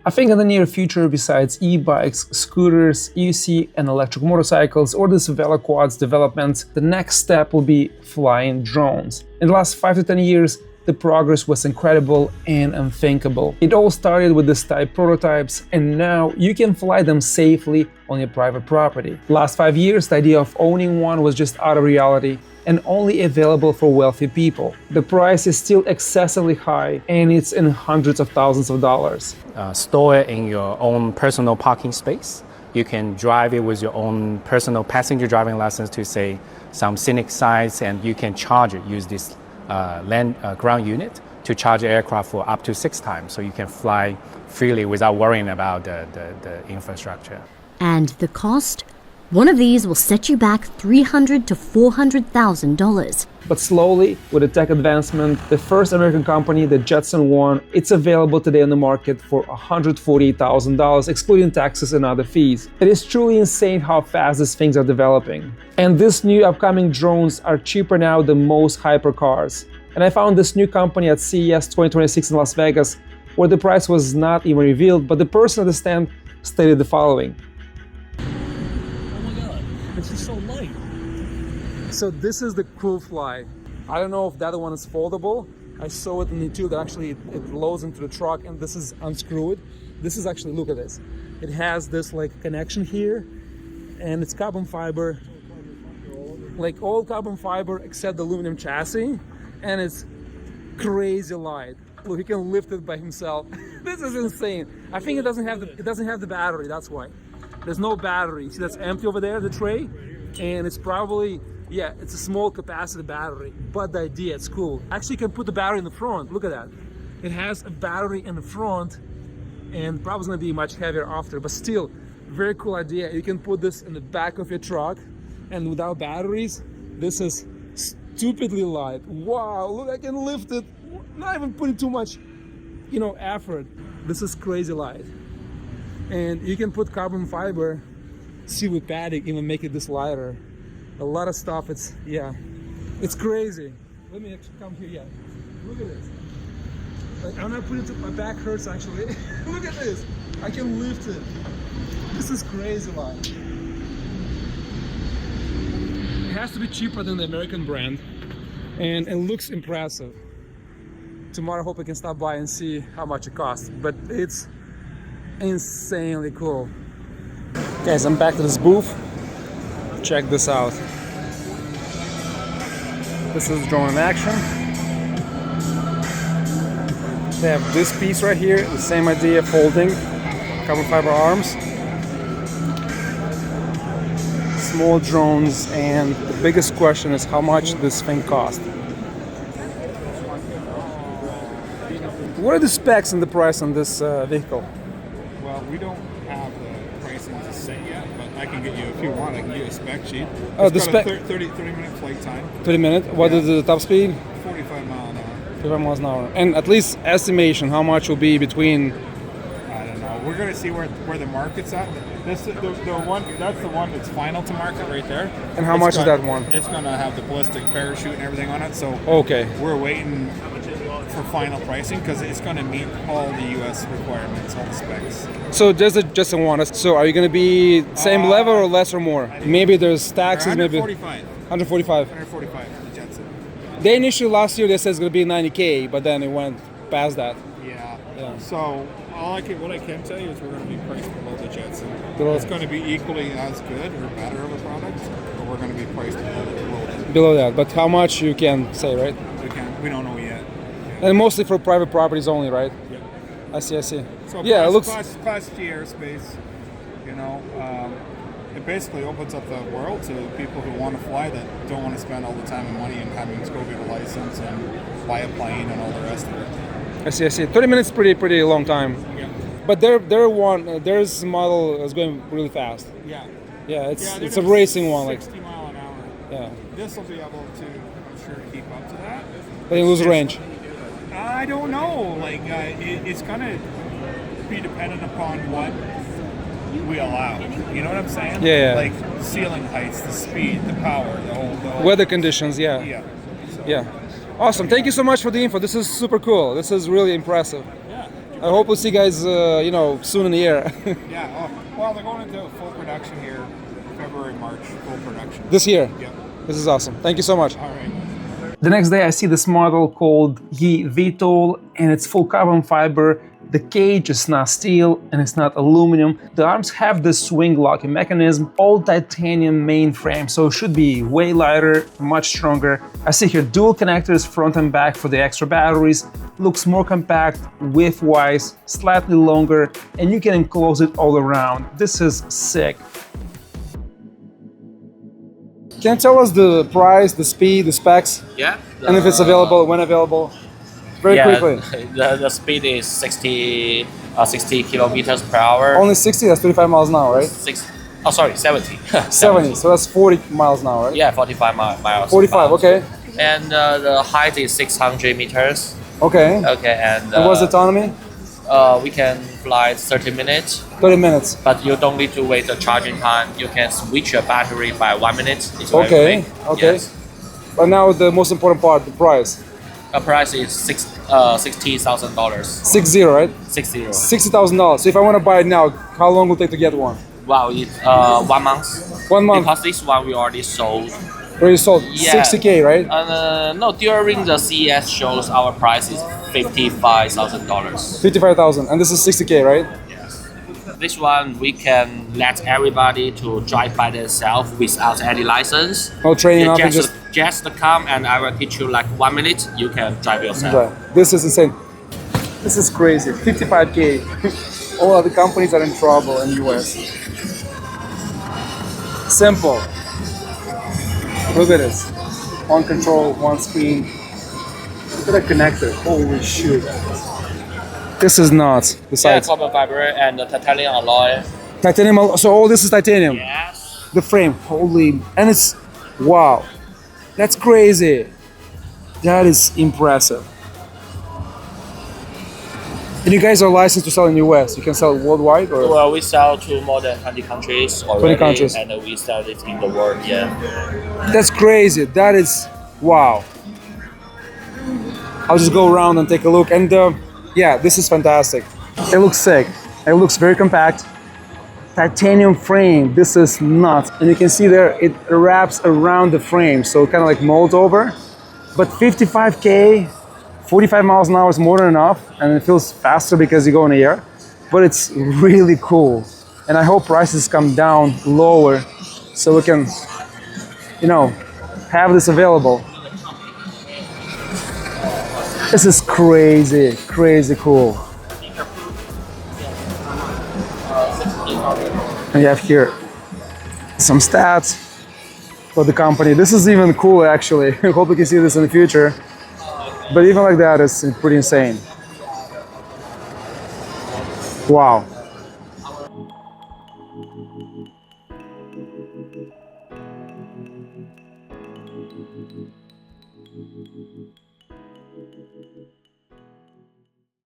I think in the near future, besides e-bikes, scooters, EUC, and electric motorcycles, or this veloquads development, the next step will be flying drones. In the last 5 to 10 years, the progress was incredible and unthinkable. It all started with this type prototypes, and now you can fly them safely on your private property. Last 5 years, the idea of owning one was just out of reality and only available for wealthy people. The price is still excessively high, and it's in hundreds of thousands of dollars. Store it in your own personal parking space. You can drive it with your own personal passenger driving license to, say, some scenic sites, and you can charge it, use this ground unit to charge the aircraft for up to 6 times, so you can fly freely without worrying about the infrastructure. And the cost? One of these will set you back $300,000 to $400,000. But slowly, with the tech advancement, the first American company, the Jetson 1, it's available today on the market for $148,000, excluding taxes and other fees. It is truly insane how fast these things are developing. And these new upcoming drones are cheaper now than most hypercars. And I found this new company at CES2026 in Las Vegas, where the price was not even revealed, but the person at the stand stated the following. This is so light. So this is the Crew Fly. I don't know if that one is foldable. I saw it in the tube that actually it loads into the truck, and this is unscrewed. This is actually, look at this. It has this like connection here, and it's carbon fiber, like all carbon fiber except the aluminum chassis, and it's crazy light. Look, he can lift it by himself. This is insane. I think it doesn't have the battery. That's why. There's no battery. See, that's empty over there, the tray, and it's probably, yeah, it's a small capacity battery, but the idea, it's cool. Actually, you can put the battery in the front. Look at that. It has a battery in the front, and probably gonna be much heavier after, but still, very cool idea. You can put this in the back of your truck, and without batteries, this is stupidly light. Wow, look, I can lift it, not even putting too much, effort. This is crazy light. And you can put carbon fiber, see with padding, even make it this lighter. A lot of stuff, it's crazy. Let me come here, yeah. Look at this. Like, I'm not putting it, my back hurts actually. Look at this, I can lift it. This is crazy light. It has to be cheaper than the American brand, and it looks impressive. Tomorrow I hope I can stop by and see how much it costs, but it's insanely cool. Guys, I'm back to this booth. Check this out. This is drone in action. They have this piece right here, the same idea, folding, carbon fiber arms. Small drones, and the biggest question is how much this thing costs. What are the specs and the price on this vehicle? Well, we don't have the pricing to say yet, but I can get you, if you want, I can get you a spec sheet. Oh, the got spec. a 30-minute flight time. 30 minutes. What is the top speed? 45 mile an hour. 45 miles an hour. And at least estimation, how much will be between? I don't know. We're going to see where the market's at. This the one. That's the one that's final to market right there. And how much is that one? It's going to have the ballistic parachute and everything on it. So okay, we're waiting for final pricing because it's going to meet all the U.S. requirements, all the specs. So there's just a one. So are you going to be same level or less or more? Maybe there's taxes. Maybe 145. 145 for the Jetson. They initially last year they said it's going to be 90K, but then it went past that. Yeah. So what I can tell you is we're going to be priced below the Jetson. Below. It's going to be equally as good or better of a product, but we're going to be priced below that. Below that, but how much you can say, right? We don't know yet. And mostly for private properties only, right? Yep. I see. So yeah, it looks Class G airspace. It basically opens up the world to people who want to fly that don't want to spend all the time and money and having to go get a license and buy a plane and all the rest of it. I see. 30 minutes, pretty long time. Yeah. But there's model is going really fast. Yeah. Yeah, it's a racing one, 60 mile an hour. Yeah. This will be able to, I'm sure, keep up to that. But it lose range. I don't know. It's going to be dependent upon what we allow. You know what I'm saying? Yeah. Like ceiling heights, the speed, the power, the whole weather conditions. Yeah. Yeah. So, Yeah. Awesome. Thank you so much for the info. This is super cool. This is really impressive. Yeah. I hope we'll see you guys, you know, soon in the air. Yeah. Oh, well, they're going into full production here, February, March, full production. This year. Yep. This is awesome. Thank you so much. All right. The next day I see this model called eVTOL, and it's full carbon fiber. The cage is not steel and it's not aluminum. The arms have this swing locking mechanism, all titanium mainframe, so it should be way lighter, much stronger. I see here dual connectors front and back for the extra batteries. Looks more compact, width-wise, slightly longer, and you can enclose it all around. This is sick. Can you tell us the price, the speed, the specs? Yeah. And if it's available, when available? Very quickly. The speed is 60 kilometers per hour. Only 60, that's 35 miles an hour, right? 70. 70, so that's 40 miles an hour, right? Yeah, 45 miles. 45, okay. And the height is 600 meters. Okay. Okay, and what's the autonomy? we can fly 30 minutes, 30 minutes. but you don't need to wait the charging time. You can switch your battery by 1 minute. It's very Okay, quick. okay. Yes. But now the most important part, the price. The price is $60,000. 60, right? 60. $60,000. So if I want to buy it now, how long will it take to get one? Wow, it's 1 month. 1 month. Because this one we already sold. Already sold. Yeah. 60K, right? No, during the CES shows, our price is $55,000. 55,000. And this is 60K, right? This one we can let everybody to drive by themselves without any license. No training, Yeah, nothing, just come and I will teach you like 1 minute. You can drive yourself. Right. This is insane. This is crazy. 55K. All other companies are in trouble in US. Simple. Look at this. One control, one screen. Look at the connector. Holy shit. This is nuts. Yeah, Besides carbon fiber and the titanium alloy. titanium, so all this is titanium. Yes. The frame, holy, and it's, wow. That's crazy. That is impressive. And you guys are licensed to sell in the US. You can sell worldwide, or? Well, we sell to more than 20 countries already. 20 countries. And we sell it in the world, yeah. That's crazy. That is, wow. I'll just go around and take a look. And yeah, this is fantastic. It looks sick. It looks very compact. Titanium frame. This is nuts. And you can see there, it wraps around the frame. So it kind of like molds over. But 55K, 45 miles an hour is more than enough. And it feels faster because you go in the air. But it's really cool. And I hope prices come down lower so we can, you know, have this available. This is crazy, crazy cool. And you have here some stats for the company. This is even cool, actually. I hope we can see this in the future. But even like that, it's pretty insane. Wow.